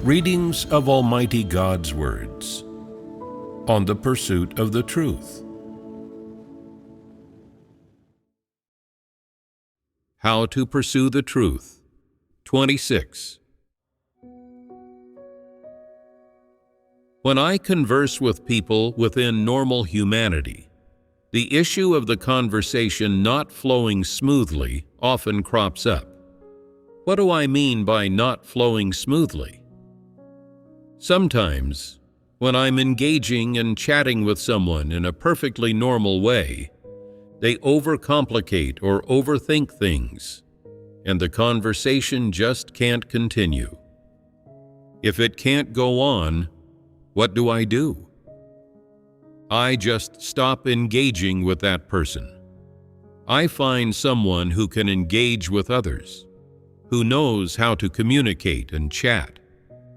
Readings of Almighty God's words on the pursuit of the truth. How to pursue the truth. 26. When I converse with people within normal humanity, the issue of the conversation not flowing smoothly often crops up. What do I mean by not flowing smoothly? Sometimes, when I'm engaging and chatting with someone in a perfectly normal way, they overcomplicate or overthink things, and the conversation just can't continue. If it can't go on, what do? I just stop engaging with that person. I find someone who can engage with others, who knows how to communicate and chat,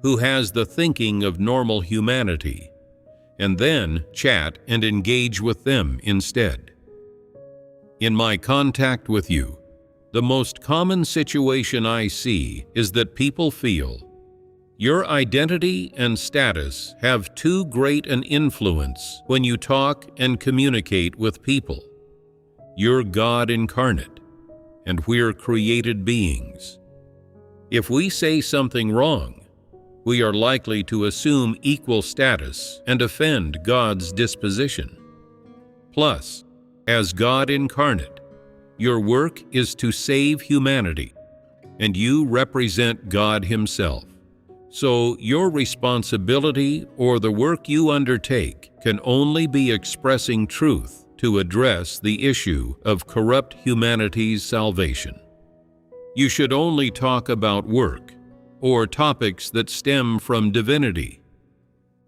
who has the thinking of normal humanity, and then chat and engage with them instead. In my contact with you, the most common situation I see is that people feel your identity and status have too great an influence when you talk and communicate with people. You're God incarnate, and we're created beings. If we say something wrong, we are likely to assume equal status and offend God's disposition. Plus, as God incarnate, your work is to save humanity, and you represent God Himself. So your responsibility or the work you undertake can only be expressing truth to address the issue of corrupt humanity's salvation. You should only talk about work or topics that stem from divinity.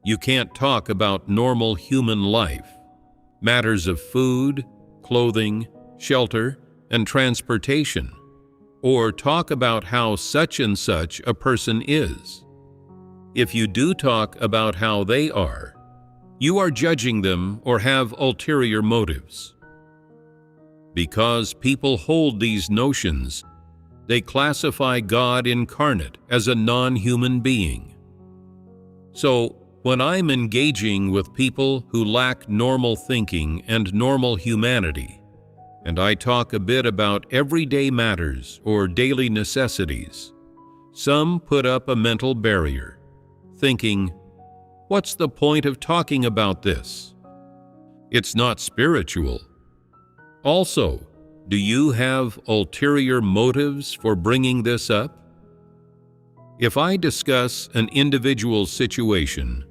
You can't talk about normal human life, matters of food, clothing, shelter, and transportation, or talk about how such and such a person is. If you do talk about how they are, you are judging them or have ulterior motives. Because people hold these notions, they classify God incarnate as a non-human being. So, when I'm engaging with people who lack normal thinking and normal humanity, and I talk a bit about everyday matters or daily necessities, some put up a mental barrier, thinking, "What's the point of talking about this? It's not spiritual." Also, do you have ulterior motives for bringing this up? If I discuss an individual's situation,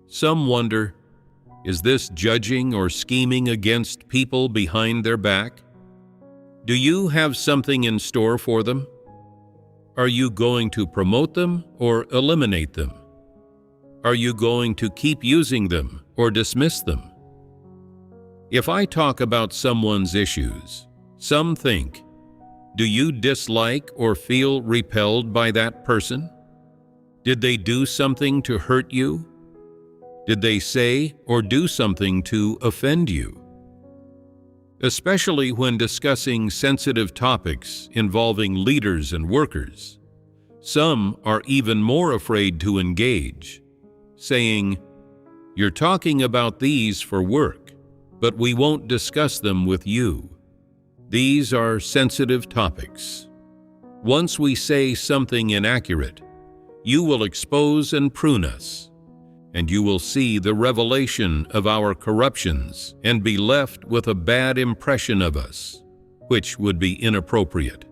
some wonder, is this judging or scheming against people behind their back? Do you have something in store for them? Are you going to promote them or eliminate them? Are you going to keep using them or dismiss them? If I talk about someone's issues, some think, do you dislike or feel repelled by that person? Did they do something to hurt you? Did they say or do something to offend you? Especially when discussing sensitive topics involving leaders and workers, some are even more afraid to engage, saying, "You're talking about these for work, but we won't discuss them with you. These are sensitive topics. Once we say something inaccurate, you will expose and prune us, and you will see the revelation of our corruptions and be left with a bad impression of us, which would be inappropriate."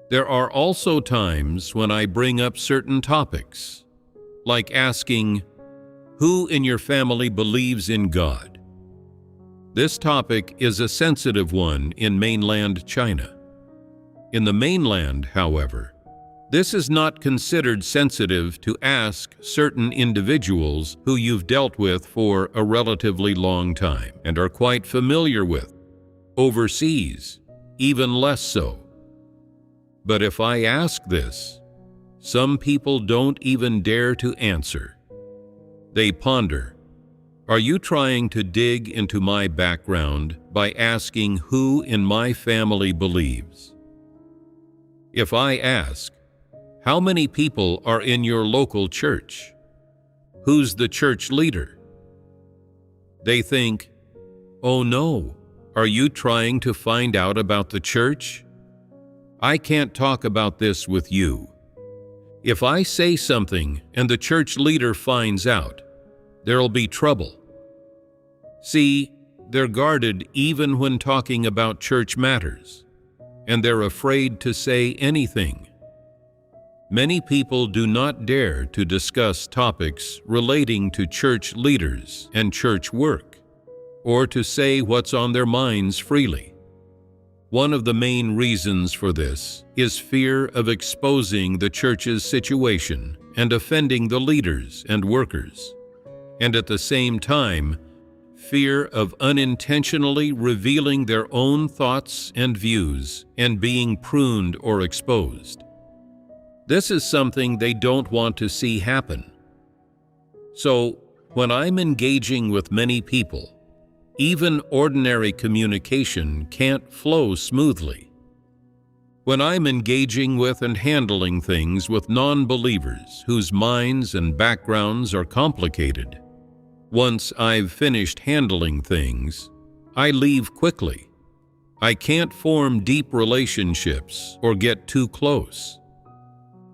There are also times when I bring up certain topics, like asking, "Who in your family believes in God?" This topic is a sensitive one in mainland China. In the mainland, however, this is not considered sensitive to ask certain individuals who you've dealt with for a relatively long time and are quite familiar with. Overseas, even less so. But if I ask this, some people don't even dare to answer. They ponder, are you trying to dig into my background by asking who in my family believes? If I ask, How many people are in your local church? Who's the church leader? They think, "Oh no, are you trying to find out about the church? I can't talk about this with you. If I say something and the church leader finds out, there'll be trouble." See, they're guarded even when talking about church matters, and they're afraid to say anything. Many people do not dare to discuss topics relating to church leaders and church work, or to say what's on their minds freely. One of the main reasons for this is fear of exposing the church's situation and offending the leaders and workers, and at the same time, fear of unintentionally revealing their own thoughts and views and being pruned or exposed. This is something they don't want to see happen. So, when I'm engaging with many people, even ordinary communication can't flow smoothly. When I'm engaging with and handling things with non-believers whose minds and backgrounds are complicated, once I've finished handling things, I leave quickly. I can't form deep relationships or get too close.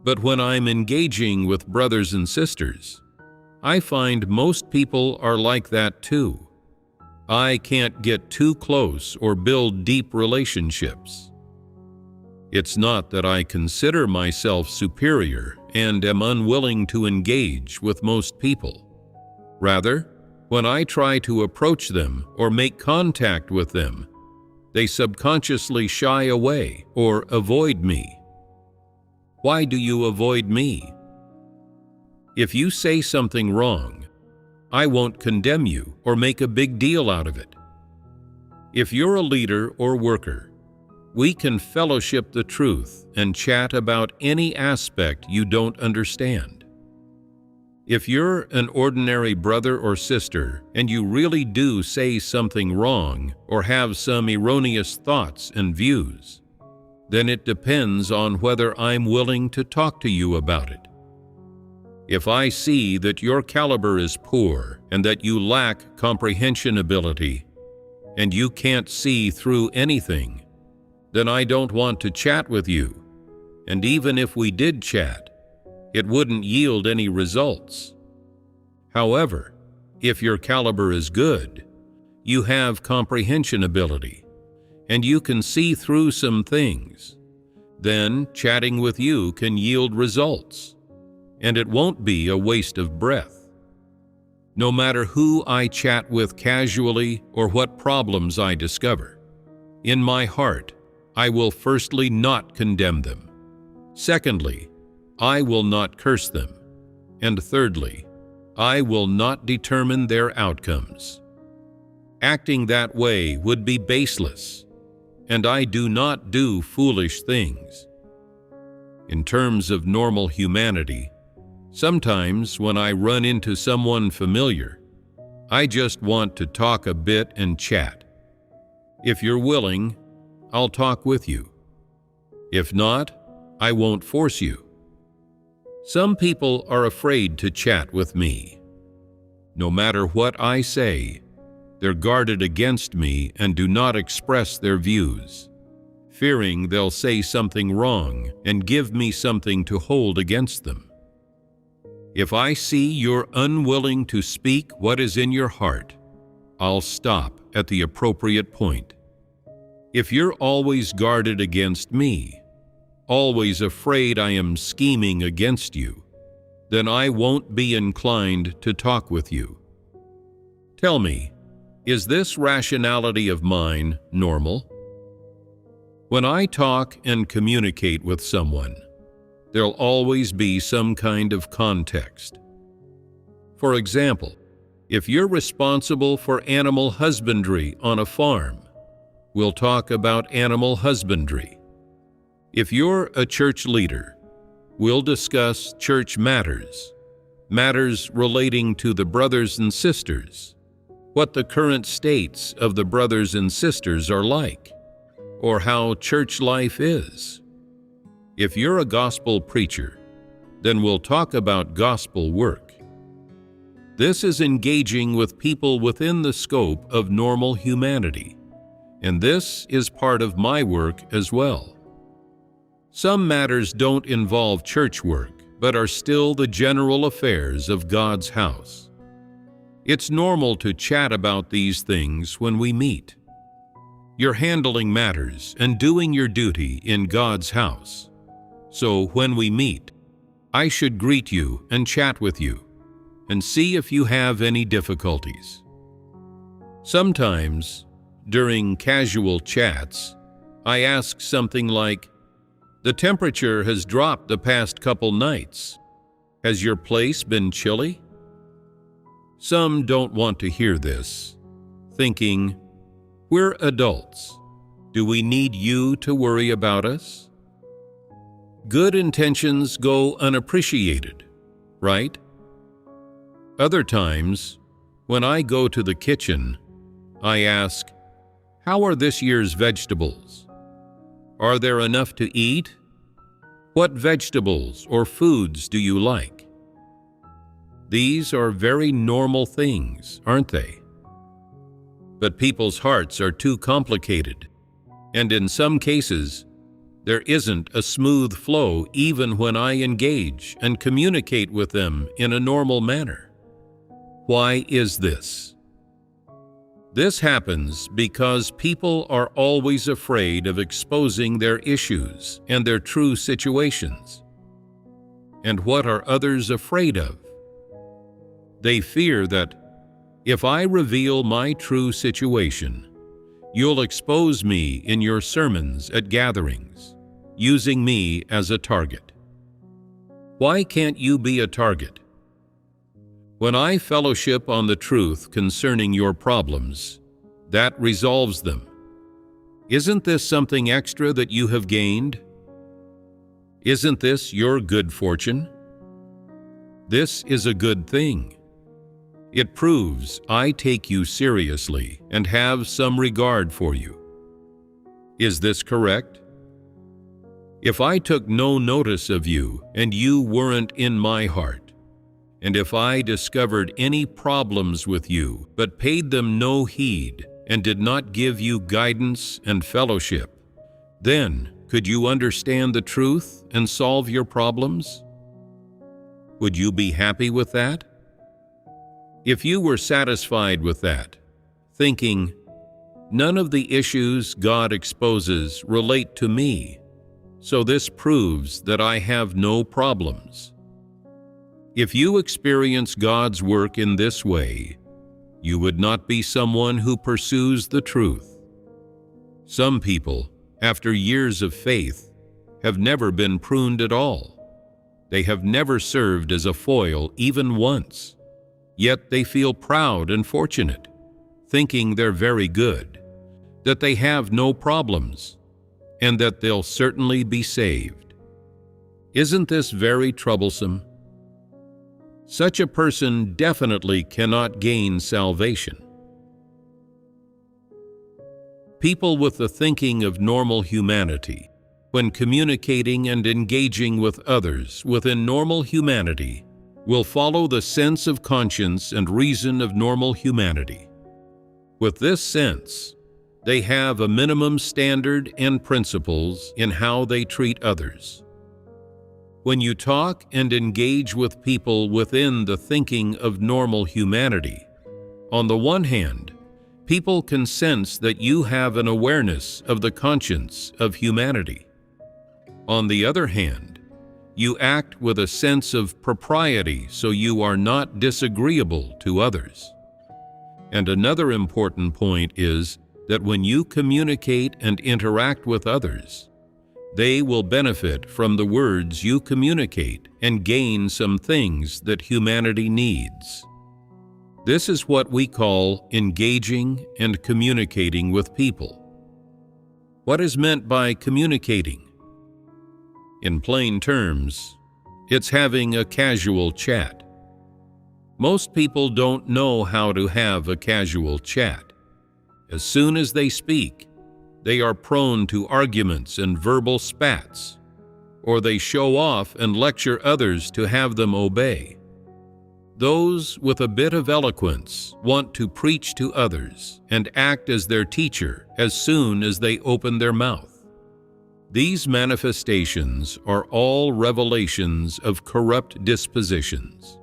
But when I'm engaging with brothers and sisters, I find most people are like that too. I can't get too close or build deep relationships. It's not that I consider myself superior and am unwilling to engage with most people. Rather, when I try to approach them or make contact with them, they subconsciously shy away or avoid me. Why do you avoid me? If you say something wrong, I won't condemn you or make a big deal out of it. If you're a leader or worker, we can fellowship the truth and chat about any aspect you don't understand. If you're an ordinary brother or sister and you really do say something wrong or have some erroneous thoughts and views, then it depends on whether I'm willing to talk to you about it. If I see that your caliber is poor and that you lack comprehension ability and you can't see through anything, then I don't want to chat with you. And even if we did chat, it wouldn't yield any results. However, if your caliber is good, you have comprehension ability, and you can see through some things, then chatting with you can yield results, and it won't be a waste of breath. No matter who I chat with casually or what problems I discover, in my heart, I will firstly not condemn them. Secondly, I will not curse them. And thirdly, I will not determine their outcomes. Acting that way would be baseless, and I do not do foolish things. In terms of normal humanity, sometimes when I run into someone familiar, I just want to talk a bit and chat. If you're willing, I'll talk with you. If not, I won't force you. Some people are afraid to chat with me. No matter what I say, they're guarded against me and do not express their views, fearing they'll say something wrong and give me something to hold against them. If I see you're unwilling to speak what is in your heart, I'll stop at the appropriate point. If you're always guarded against me, always afraid I am scheming against you, then I won't be inclined to talk with you. Tell me, is this rationality of mine normal? When I talk and communicate with someone, there'll always be some kind of context. For example, if you're responsible for animal husbandry on a farm, we'll talk about animal husbandry. If you're a church leader, we'll discuss church matters, matters relating to the brothers and sisters, what the current states of the brothers and sisters are like, or how church life is. If you're a gospel preacher, then we'll talk about gospel work. This is engaging with people within the scope of normal humanity, and this is part of my work as well. Some matters don't involve church work, but are still the general affairs of God's house. It's normal to chat about these things when we meet. You're handling matters and doing your duty in God's house. So when we meet, I should greet you and chat with you and see if you have any difficulties. Sometimes, during casual chats, I ask something like, "The temperature has dropped the past couple nights. Has your place been chilly?" Some don't want to hear this, thinking, "We're adults. Do we need you to worry about us?" Good intentions go unappreciated, right? Other times, when I go to the kitchen, I ask, "How are this year's vegetables? Are there enough to eat? What vegetables or foods do you like?" These are very normal things, aren't they? But people's hearts are too complicated, and in some cases, there isn't a smooth flow even when I engage and communicate with them in a normal manner. Why is this? This happens because people are always afraid of exposing their issues and their true situations. And what are others afraid of? They fear that if I reveal my true situation, you'll expose me in your sermons at gatherings, using me as a target. Why can't you be a target? When I fellowship on the truth concerning your problems, that resolves them. Isn't this something extra that you have gained? Isn't this your good fortune? This is a good thing. It proves I take you seriously and have some regard for you. Is this correct? If I took no notice of you and you weren't in my heart, and if I discovered any problems with you but paid them no heed and did not give you guidance and fellowship, then could you understand the truth and solve your problems? Would you be happy with that? If you were satisfied with that, thinking, "None of the issues God exposes relate to me, so this proves that I have no problems." If you experience God's work in this way, you would not be someone who pursues the truth. Some people, after years of faith, have never been pruned at all. They have never served as a foil even once. Yet they feel proud and fortunate, thinking they're very good, that they have no problems, and that they'll certainly be saved. Isn't this very troublesome? Such a person definitely cannot gain salvation. People with the thinking of normal humanity, when communicating and engaging with others within normal humanity, will follow the sense of conscience and reason of normal humanity. With this sense, they have a minimum standard and principles in how they treat others. When you talk and engage with people within the thinking of normal humanity, on the one hand, people can sense that you have an awareness of the conscience of humanity. On the other hand, you act with a sense of propriety so you are not disagreeable to others. And another important point is that when you communicate and interact with others, they will benefit from the words you communicate and gain some things that humanity needs. This is what we call engaging and communicating with people. What is meant by communicating? In plain terms, it's having a casual chat. Most people don't know how to have a casual chat. As soon as they speak, they are prone to arguments and verbal spats. or they show off and lecture others to have them obey. Those with a bit of eloquence want to preach to others and act as their teacher as soon as they open their mouth. These manifestations are all revelations of corrupt dispositions.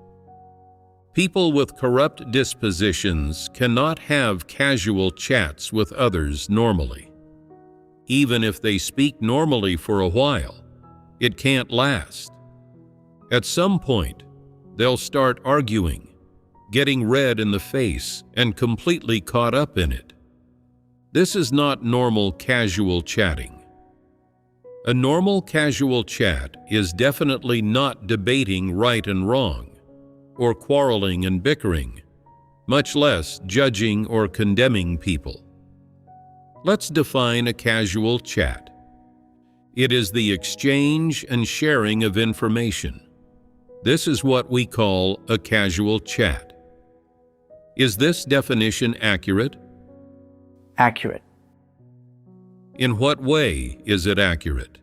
People with corrupt dispositions cannot have casual chats with others normally. Even if they speak normally for a while, it can't last. At some point, they'll start arguing, getting red in the face, and completely caught up in it. This is not normal casual chatting. A normal casual chat is definitely not debating right and wrong, or quarreling and bickering, much less judging or condemning people. Let's define a casual chat. It is the exchange and sharing of information. This is what we call a casual chat. Is this definition accurate? Accurate. In what way is it accurate?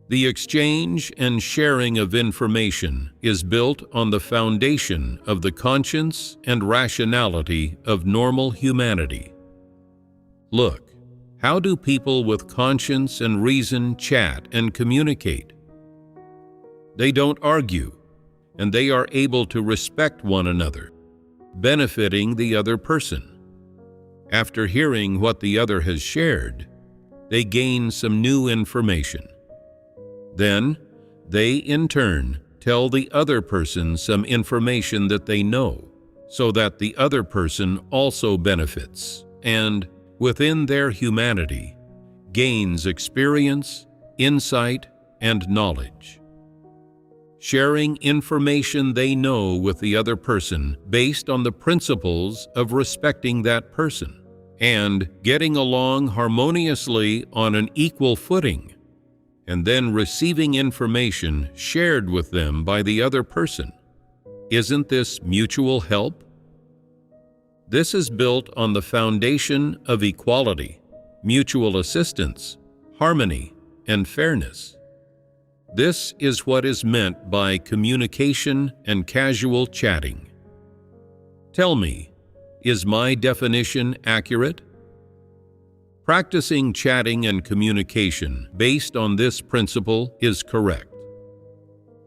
The exchange and sharing of information is built on the foundation of the conscience and rationality of normal humanity. Look, how do people with conscience and reason chat and communicate? They don't argue, and they are able to respect one another, benefiting the other person. After hearing what the other has shared, they gain some new information. Then, they in turn tell the other person some information that they know, so that the other person also benefits and, within their humanity, gains experience, insight, and knowledge. Sharing information they know with the other person based on the principles of respecting that person and getting along harmoniously on an equal footing, and then receiving information shared with them by the other person. Isn't this mutual help? This is built on the foundation of equality, mutual assistance, harmony, and fairness. This is what is meant by communication and casual chatting. Tell me, is my definition accurate? Practicing chatting and communication based on this principle is correct.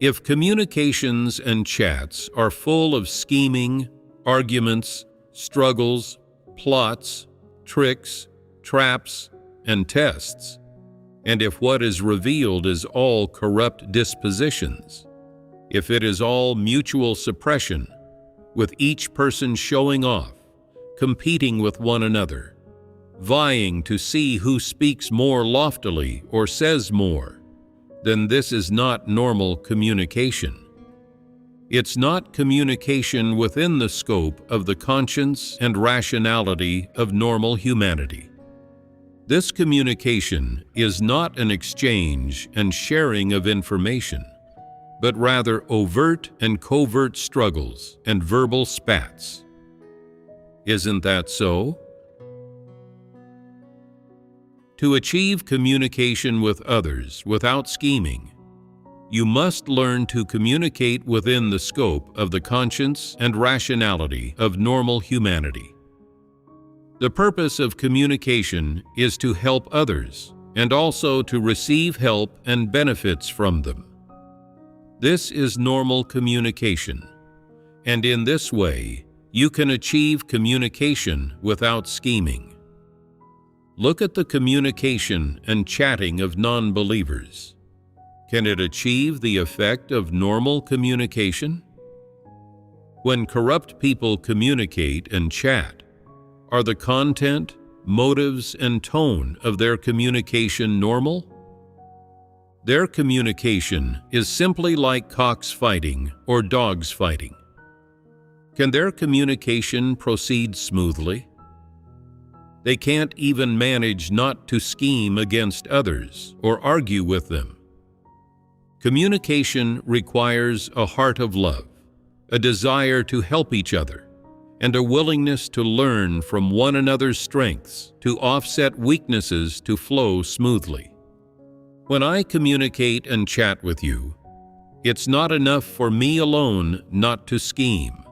If communications and chats are full of scheming, arguments, struggles, plots, tricks, traps, and tests, and if what is revealed is all corrupt dispositions, if it is all mutual suppression, with each person showing off, competing with one another, vying to see who speaks more loftily or says more, then this is not normal communication. It's not communication within the scope of the conscience and rationality of normal humanity. This communication is not an exchange and sharing of information, but rather overt and covert struggles and verbal spats. Isn't that so? To achieve communication with others without scheming, you must learn to communicate within the scope of the conscience and rationality of normal humanity. The purpose of communication is to help others and also to receive help and benefits from them. This is normal communication, and in this way, you can achieve communication without scheming. Look at the communication and chatting of non-believers. Can it achieve the effect of normal communication? When corrupt people communicate and chat, are the content, motives, and tone of their communication normal? Their communication is simply like cocks fighting or dogs fighting. Can their communication proceed smoothly? They can't even manage not to scheme against others or argue with them. Communication requires a heart of love, a desire to help each other, and a willingness to learn from one another's strengths to offset weaknesses to flow smoothly. When I communicate and chat with you, it's not enough for me alone not to scheme.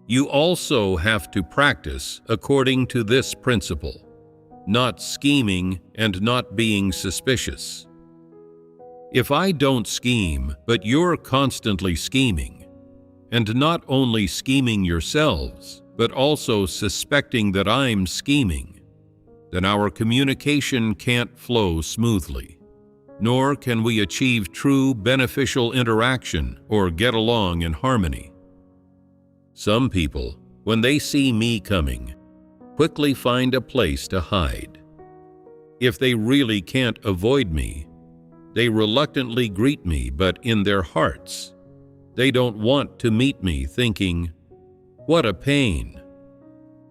You also have to practice according to this principle, not scheming and not being suspicious. If I don't scheme, but you're constantly scheming, and not only scheming yourselves, but also suspecting that I'm scheming, then our communication can't flow smoothly, nor can we achieve true beneficial interaction or get along in harmony. Some people, when they see me coming, quickly find a place to hide. If they really can't avoid me, they reluctantly greet me, but in their hearts, they don't want to meet me, thinking, "What a pain.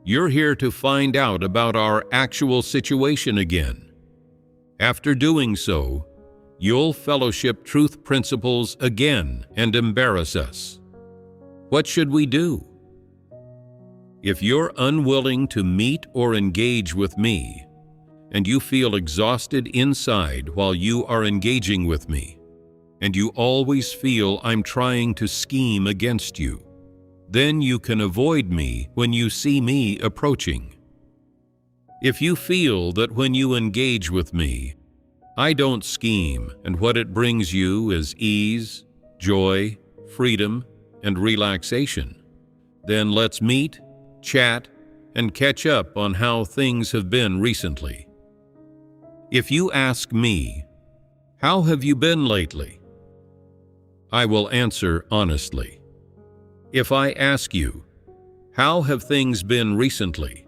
You're here to find out about our actual situation again. After doing so, you'll fellowship truth principles again and embarrass us. What should we do?" If you're unwilling to meet or engage with me, and you feel exhausted inside while you are engaging with me, and you always feel I'm trying to scheme against you, then you can avoid me when you see me approaching. If you feel that when you engage with me, I don't scheme, and what it brings you is ease, joy, freedom, and relaxation, then let's meet, chat, and catch up on how things have been recently. If you ask me, "How have you been lately?" I will answer honestly. If I ask you, "How have things been recently?"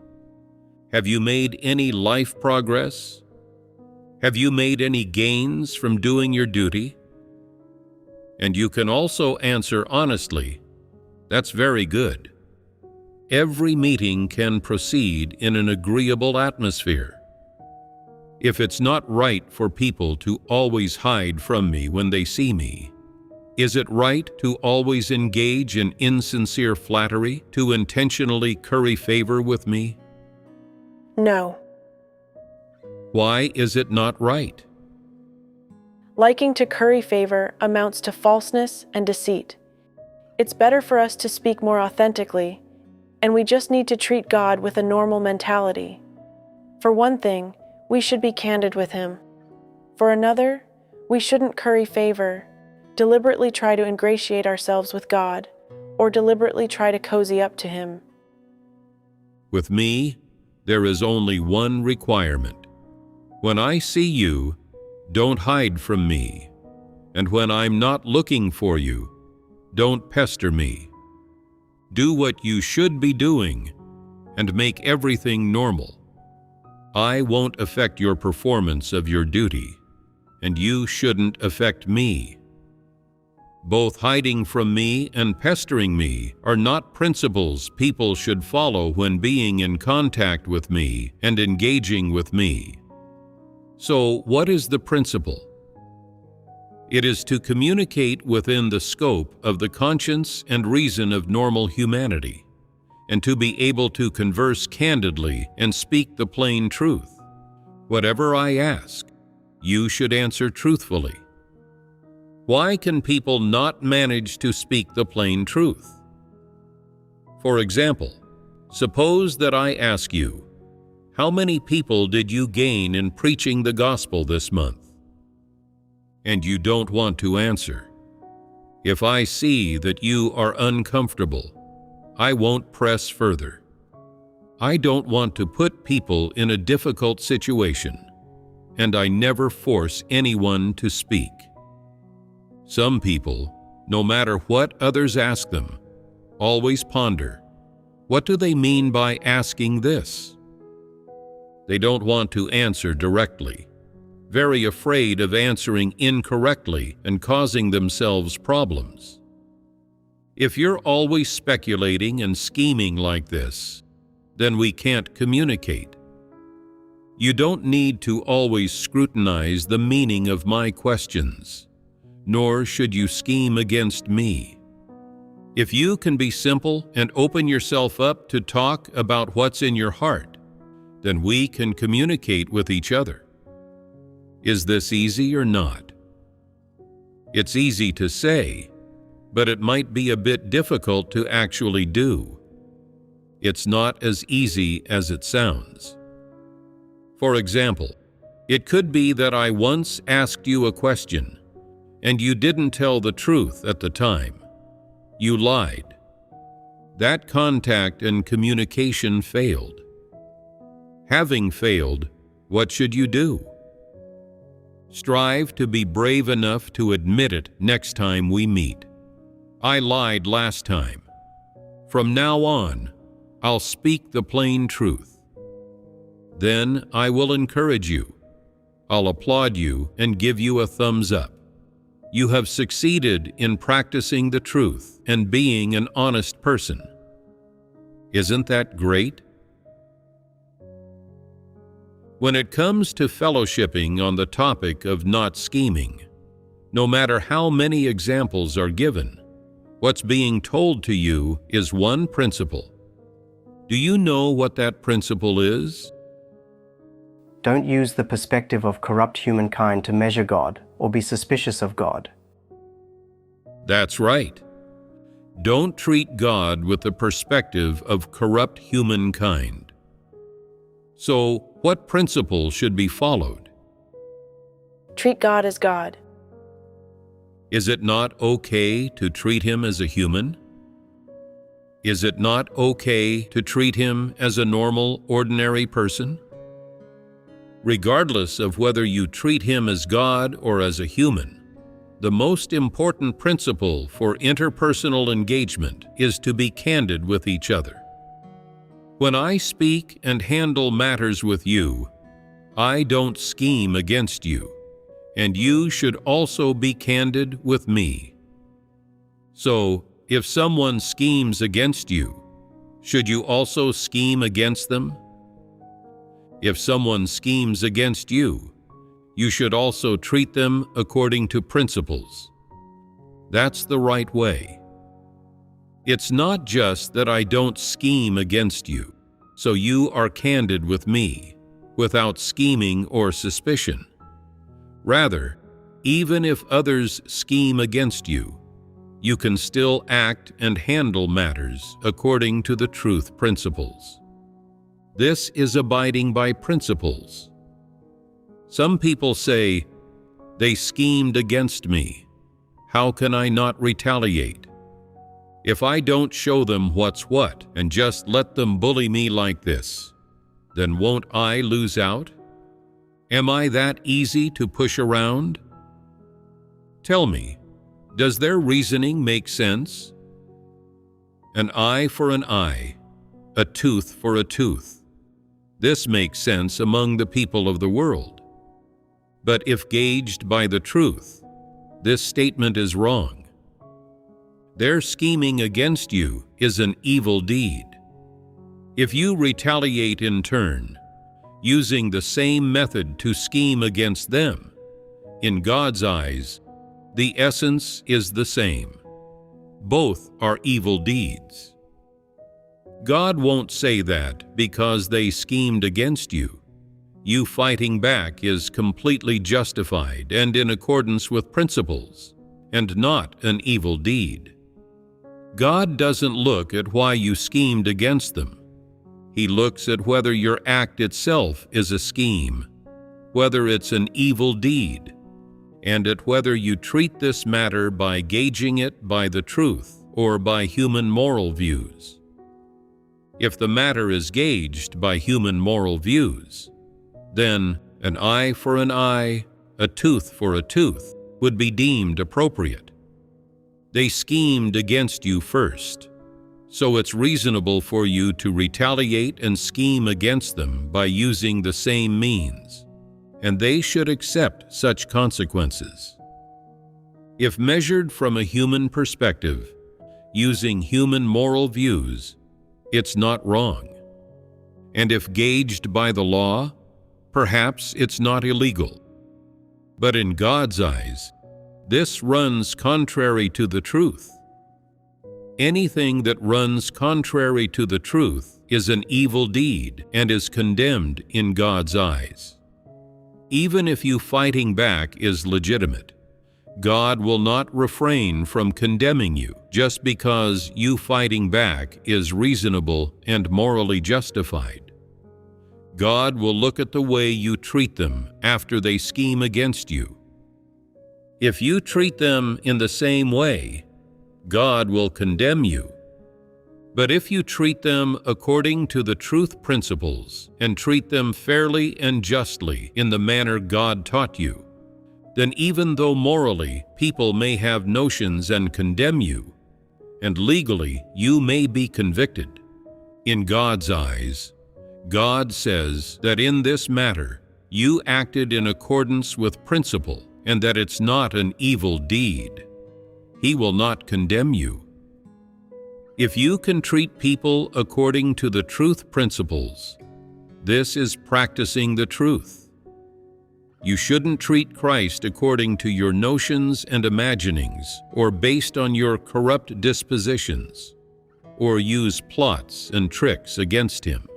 Have you made any life progress? Have you made any gains from doing your duty? And you can also answer honestly, "That's very good." Every meeting can proceed in an agreeable atmosphere. If it's not right for people to always hide from me when they see me, is it right to always engage in insincere flattery, to intentionally curry favor with me? No. Why is it not right? Liking to curry favor amounts to falseness and deceit. It's better for us to speak more authentically, and we just need to treat God with a normal mentality. For one thing, we should be candid with Him. For another, we shouldn't curry favor, deliberately try to ingratiate ourselves with God, or deliberately try to cozy up to Him. With me, there is only one requirement. When I see you, don't hide from me. And when I'm not looking for you, don't pester me. Do what you should be doing and make everything normal. I won't affect your performance of your duty, and you shouldn't affect me. Both hiding from me and pestering me are not principles people should follow when being in contact with me and engaging with me. So, what is the principle? It is to communicate within the scope of the conscience and reason of normal humanity, and to be able to converse candidly and speak the plain truth. Whatever I ask, you should answer truthfully. Why can people not manage to speak the plain truth? For example, suppose that I ask you, "How many people did you gain in preaching the gospel this month?" And you don't want to answer. If I see that you are uncomfortable, I won't press further. I don't want to put people in a difficult situation, and I never force anyone to speak. Some people, no matter what others ask them, always ponder, what do they mean by asking this? They don't want to answer directly, very afraid of answering incorrectly and causing themselves problems. If you're always speculating and scheming like this, then we can't communicate. You don't need to always scrutinize the meaning of my questions, nor should you scheme against me. If you can be simple and open yourself up to talk about what's in your heart, then we can communicate with each other. Is this easy or not? It's easy to say, but it might be a bit difficult to actually do. It's not as easy as it sounds. For example, it could be that I once asked you a question, and you didn't tell the truth at the time. You lied. That contact and communication failed. Having failed, what should you do? Strive to be brave enough to admit it next time we meet. I lied last time. From now on, I'll speak the plain truth. Then I will encourage you. I'll applaud you and give you a thumbs up. You have succeeded in practicing the truth and being an honest person. Isn't that great? When it comes to fellowshipping on the topic of not scheming, no matter how many examples are given, what's being told to you is one principle. Do you know what that principle is? Don't use the perspective of corrupt humankind to measure God or be suspicious of God. That's right. Don't treat God with the perspective of corrupt humankind. So, what principle should be followed? Treat God as God. Is it not okay to treat him as a human? Is it not okay to treat him as a normal, ordinary person? Regardless of whether you treat him as God or as a human, the most important principle for interpersonal engagement is to be candid with each other. When I speak and handle matters with you, I don't scheme against you, and you should also be candid with me. So, if someone schemes against you, should you also scheme against them? If someone schemes against you, you should also treat them according to principles. That's the right way. It's not just that I don't scheme against you, so you are candid with me, without scheming or suspicion. Rather, even if others scheme against you, you can still act and handle matters according to the truth principles. This is abiding by principles. Some people say, "They schemed against me. How can I not retaliate?" If I don't show them what's what and just let them bully me like this, then won't I lose out? Am I that easy to push around? Tell me, does their reasoning make sense? An eye for an eye, a tooth for a tooth. This makes sense among the people of the world. But if gauged by the truth, this statement is wrong. Their scheming against you is an evil deed. If you retaliate in turn, using the same method to scheme against them, in God's eyes, the essence is the same. Both are evil deeds. God won't say that because they schemed against you. You fighting back is completely justified and in accordance with principles, and not an evil deed. God doesn't look at why you schemed against them. He looks at whether your act itself is a scheme, whether it's an evil deed, and at whether you treat this matter by gauging it by the truth or by human moral views. If the matter is gauged by human moral views, then an eye for an eye, a tooth for a tooth would be deemed appropriate. They schemed against you first, so it's reasonable for you to retaliate and scheme against them by using the same means, and they should accept such consequences. If measured from a human perspective, using human moral views, it's not wrong. And if gauged by the law, perhaps it's not illegal. But in God's eyes, this runs contrary to the truth. Anything that runs contrary to the truth is an evil deed and is condemned in God's eyes. even if you fighting back is legitimate, God will not refrain from condemning you just because you fighting back is reasonable and morally justified. God will look at the way you treat them after they scheme against you. If you treat them in the same way, God will condemn you. But if you treat them according to the truth principles and treat them fairly and justly in the manner God taught you, then even though morally people may have notions and condemn you, and legally you may be convicted, in God's eyes, God says that in this matter you acted in accordance with principle and that it's not an evil deed. He will not condemn you. If you can treat people according to the truth principles, this is practicing the truth. You shouldn't treat Christ according to your notions and imaginings or based on your corrupt dispositions, or use plots and tricks against him.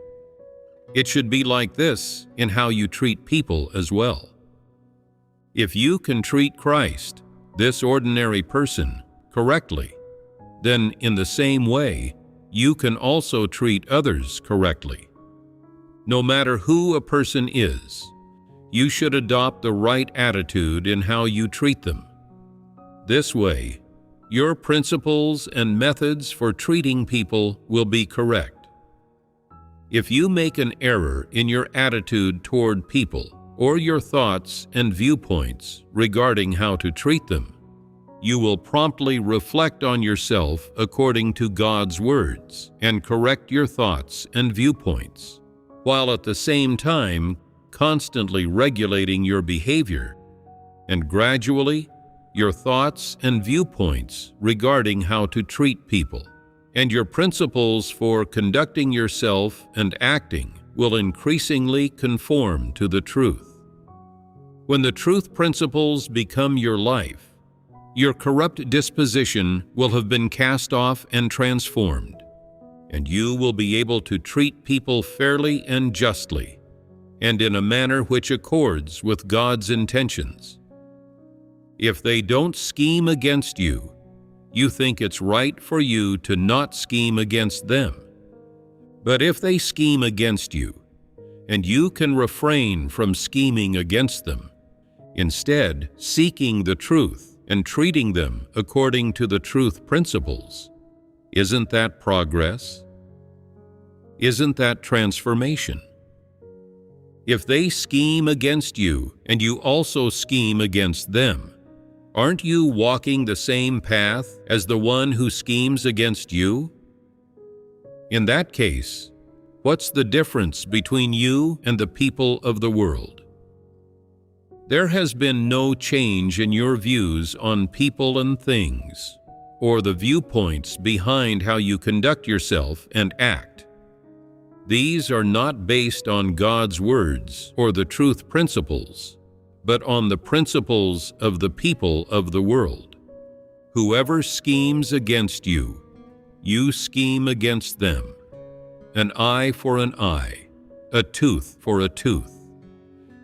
It should be like this in how you treat people as well. If you can treat Christ, this ordinary person, correctly, then in the same way, you can also treat others correctly. No matter who a person is, you should adopt the right attitude in how you treat them. This way, your principles and methods for treating people will be correct. If you make an error in your attitude toward people or your thoughts and viewpoints regarding how to treat them, you will promptly reflect on yourself according to God's words and correct your thoughts and viewpoints, while at the same time constantly regulating your behavior, and gradually your thoughts and viewpoints regarding how to treat people and your principles for conducting yourself and acting will increasingly conform to the truth. When the truth principles become your life, your corrupt disposition will have been cast off and transformed, and you will be able to treat people fairly and justly, and in a manner which accords with God's intentions. If they don't scheme against you, you think it's right for you to not scheme against them. But if they scheme against you, and you can refrain from scheming against them, instead seeking the truth and treating them according to the truth principles, isn't that progress? Isn't that transformation? If they scheme against you and you also scheme against them, aren't you walking the same path as the one who schemes against you? In that case, what's the difference between you and the people of the world? There has been no change in your views on people and things, or the viewpoints behind how you conduct yourself and act. These are not based on God's words or the truth principles, but on the principles of the people of the world. Whoever schemes against you, you scheme against them. An eye for an eye, a tooth for a tooth.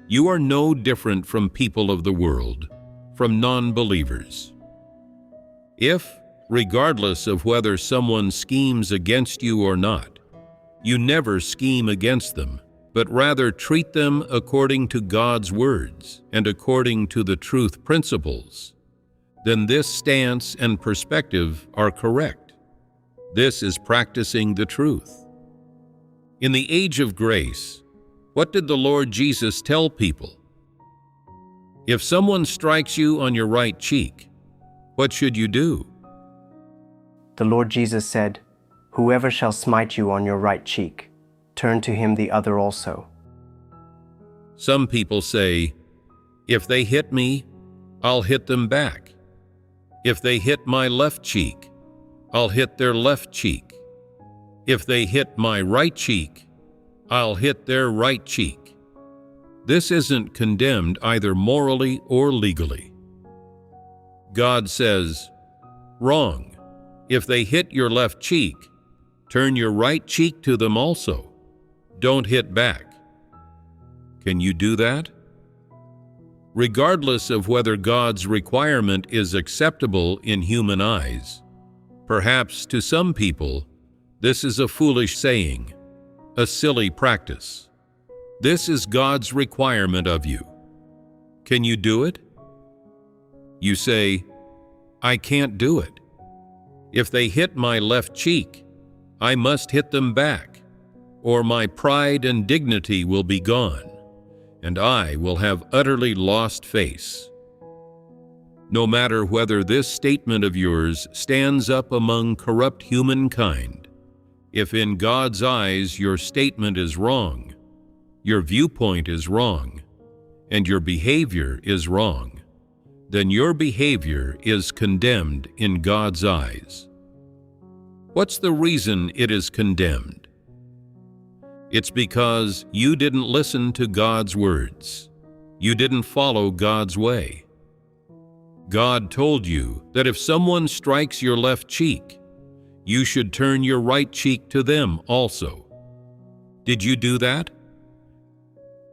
You are no different from people of the world, from non-believers. If, regardless of whether someone schemes against you or not, you never scheme against them, but rather treat them according to God's words and according to the truth principles, then this stance and perspective are correct. This is practicing the truth. In the age of grace, what did the Lord Jesus tell people? If someone strikes you on your right cheek, what should you do? The Lord Jesus said, "Whoever shall smite you on your right cheek, turn to him the other also." Some people say, if they hit me, I'll hit them back. If they hit my left cheek, I'll hit their left cheek. If they hit my right cheek, I'll hit their right cheek. This isn't condemned either morally or legally. God says, wrong. If they hit your left cheek, turn your right cheek to them also. Don't hit back. Can you do that? regardless of whether God's requirement is acceptable in human eyes. Perhaps to some people, this is a foolish saying, a silly practice. This is God's requirement of you. Can you do it? You say, I can't do it. If they hit my left cheek, I must hit them back, or my pride and dignity will be gone, and I will have utterly lost face. No matter whether this statement of yours stands up among corrupt humankind, if in God's eyes your statement is wrong, your viewpoint is wrong, and your behavior is wrong, then your behavior is condemned in God's eyes. What's the reason it is condemned? It's because you didn't listen to God's words. You didn't follow God's way. God told you that if someone strikes your left cheek, you should turn your right cheek to them also. Did you do that?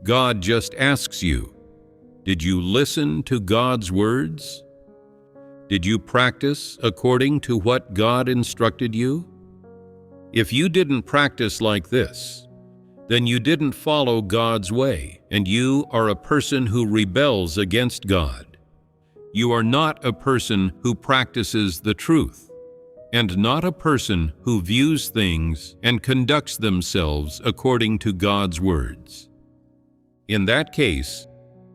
God just asks you, did you listen to God's words? Did you practice according to what God instructed you? If you didn't practice like this, then you didn't follow God's way, and you are a person who rebels against God. You are not a person who practices the truth, and not a person who views things and conducts themselves according to God's words. In that case,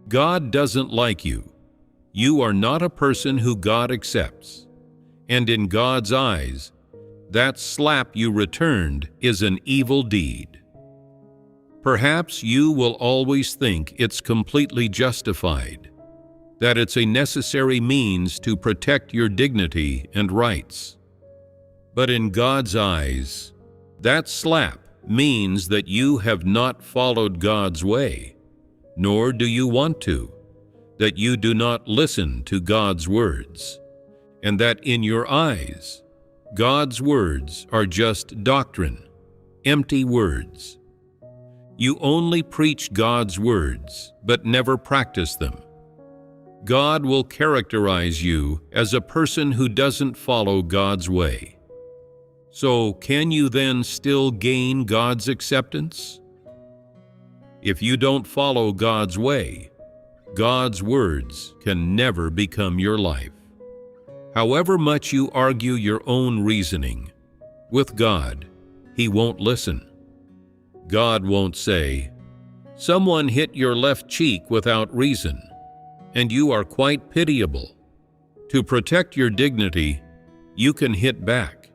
God doesn't like you. You are not a person who God accepts, and in God's eyes, that slap you returned is an evil deed. Perhaps you will always think it's completely justified, that it's a necessary means to protect your dignity and rights. But in God's eyes, that slap means that you have not followed God's way, nor do you want to, that you do not listen to God's words, and that in your eyes, God's words are just doctrine, empty words. You only preach God's words, but never practice them. God will characterize you as a person who doesn't follow God's way. So, can you then still gain God's acceptance? If you don't follow God's way, God's words can never become your life. However much you argue your own reasoning, with God, He won't listen. God won't say, "Someone hit your left cheek without reason, and you are quite pitiable. To protect your dignity, you can hit back.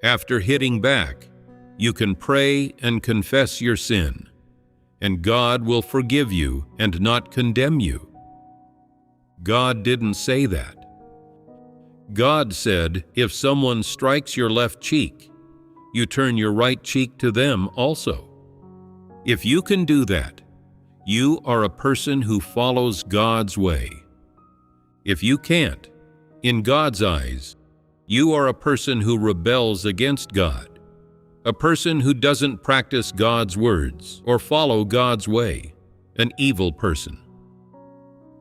After hitting back, you can pray and confess your sin, and God will forgive you and not condemn you." God didn't say that. God said, if someone strikes your left cheek, you turn your right cheek to them also. If you can do that, you are a person who follows God's way. If you can't, in God's eyes, you are a person who rebels against God, a person who doesn't practice God's words or follow God's way, an evil person.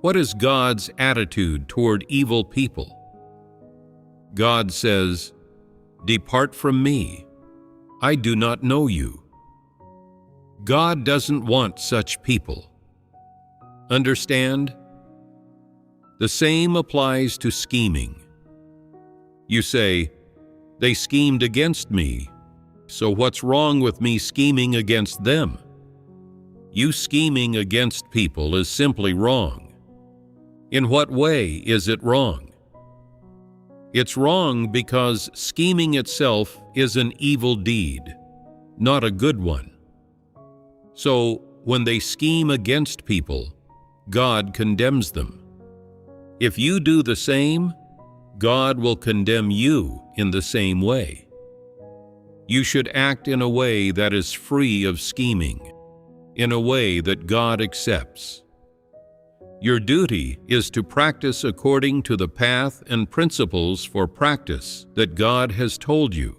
What is God's attitude toward evil people? God says, "Depart from me. I do not know you." God doesn't want such people. Understand? The same applies to scheming. You say, "They schemed against me, so what's wrong with me scheming against them?" You scheming against people is simply wrong. In what way is it wrong? It's wrong because scheming itself is an evil deed, not a good one. So, when they scheme against people, God condemns them. If you do the same, God will condemn you in the same way. You should act in a way that is free of scheming, in a way that God accepts. Your duty is to practice according to the path and principles for practice that God has told you,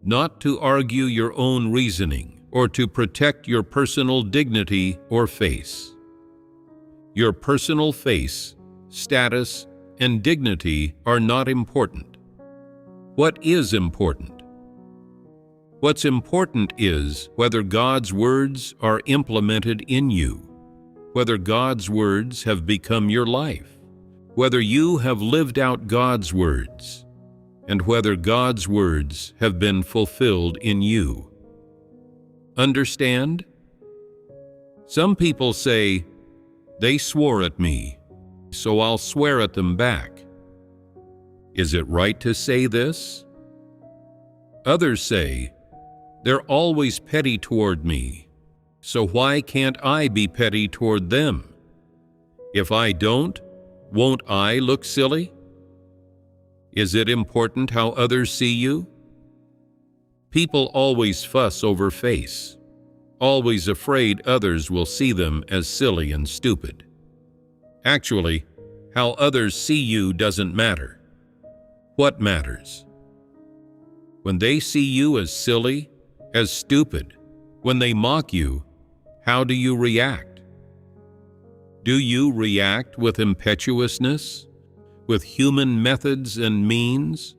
not to argue your own reasoning or to protect your personal dignity or face. Your personal face, status, and dignity are not important. What is important? What's important is whether God's words are implemented in you, whether God's words have become your life, whether you have lived out God's words, and whether God's words have been fulfilled in you. Understand? Some people say, "They swore at me, so I'll swear at them back." Is it right to say this? Others say, "They're always petty toward me, so why can't I be petty toward them? If I don't, won't I look silly?" Is it important how others see you? People always fuss over face, always afraid others will see them as silly and stupid. Actually, how others see you doesn't matter. What matters? When they see you as silly, as stupid, when they mock you, how do you react? Do you react with impetuousness, with human methods and means,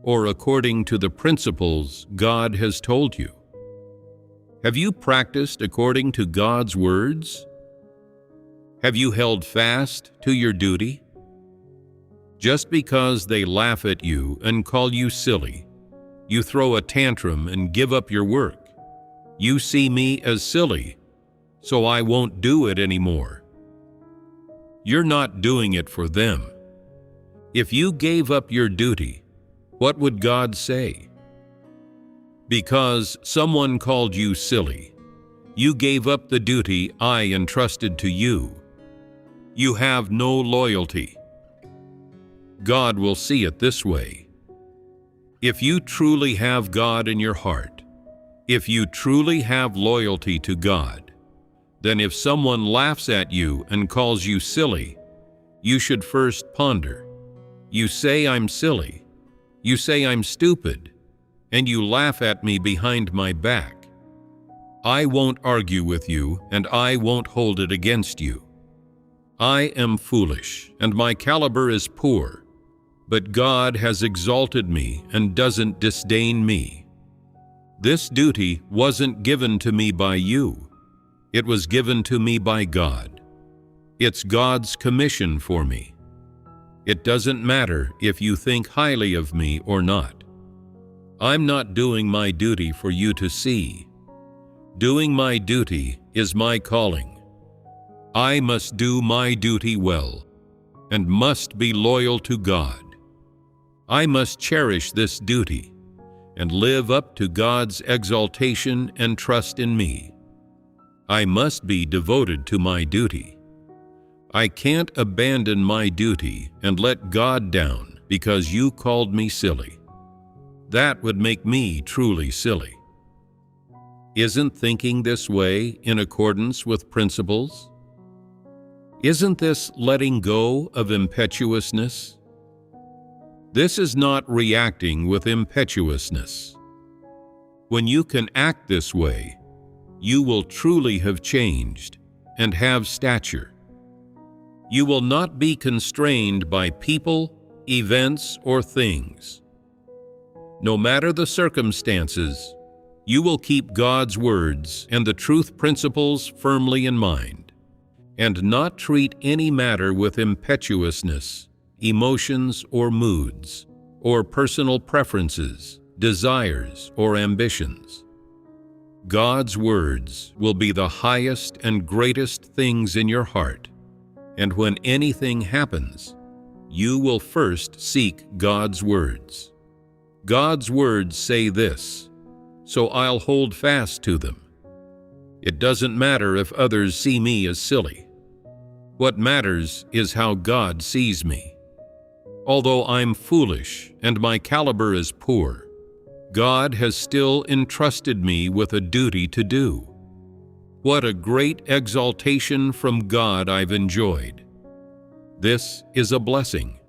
or according to the principles God has told you? Have you practiced according to God's words? Have you held fast to your duty? Just because they laugh at you and call you silly, you throw a tantrum and give up your work. You see me as silly, so I won't do it anymore. You're not doing it for them. If you gave up your duty, what would God say? Because someone called you silly, you gave up the duty I entrusted to you. You have no loyalty. God will see it this way. If you truly have God in your heart, if you truly have loyalty to God, then if someone laughs at you and calls you silly, you should first ponder. You say I'm silly, you say I'm stupid, and you laugh at me behind my back. I won't argue with you, and I won't hold it against you. I am foolish, and my caliber is poor, but God has exalted me and doesn't disdain me. This duty wasn't given to me by you. It was given to me by God. It's God's commission for me. It doesn't matter if you think highly of me or not. I'm not doing my duty for you to see. Doing my duty is my calling. I must do my duty well and must be loyal to God. I must cherish this duty and live up to God's exaltation and trust in me. I must be devoted to my duty. I can't abandon my duty and let God down because you called me silly. That would make me truly silly. Isn't thinking this way in accordance with principles? Isn't this letting go of impetuousness? This is not reacting with impetuousness. When you can act this way, you will truly have changed and have stature. You will not be constrained by people, events, or things. No matter the circumstances, you will keep God's words and the truth principles firmly in mind, and not treat any matter with impetuousness, emotions or moods, or personal preferences, desires, or ambitions. God's words will be the highest and greatest things in your heart. And when anything happens, you will first seek God's words. God's words say this, so I'll hold fast to them. It doesn't matter if others see me as silly. What matters is how God sees me. Although I'm foolish and my caliber is poor, God has still entrusted me with a duty to do. What a great exaltation from God I've enjoyed. This is a blessing.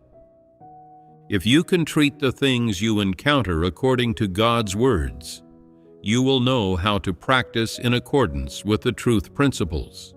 If you can treat the things you encounter according to God's words, you will know how to practice in accordance with the truth principles.